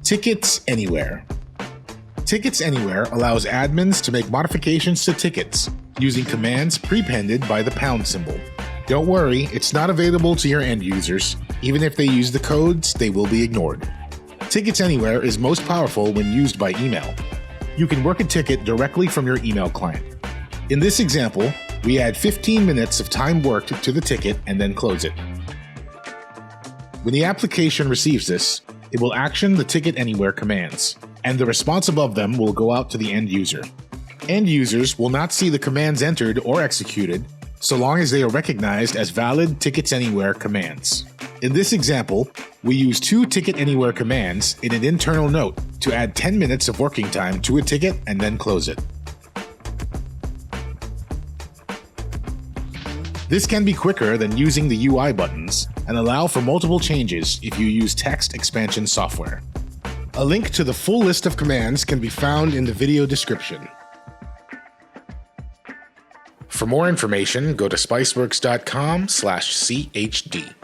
Tickets Anywhere. Tickets Anywhere allows admins to make modifications to tickets using commands prepended by the pound symbol. Don't worry, it's not available to your end users. Even if they use the codes, they will be ignored. Tickets Anywhere is most powerful when used by email. You can work a ticket directly from your email client. In this example, we add 15 minutes of time worked to the ticket and then close it. When the application receives this, it will action the Ticket Anywhere commands, and the response above them will go out to the end user. End users will not see the commands entered or executed so long as they are recognized as valid Tickets Anywhere commands. In this example, we use 2 Ticket Anywhere commands in an internal note to add 10 minutes of working time to a ticket and then close it. This can be quicker than using the UI buttons and allow for multiple changes if you use text expansion software. A link to the full list of commands can be found in the video description. For more information, go to spiceworks.com/chd.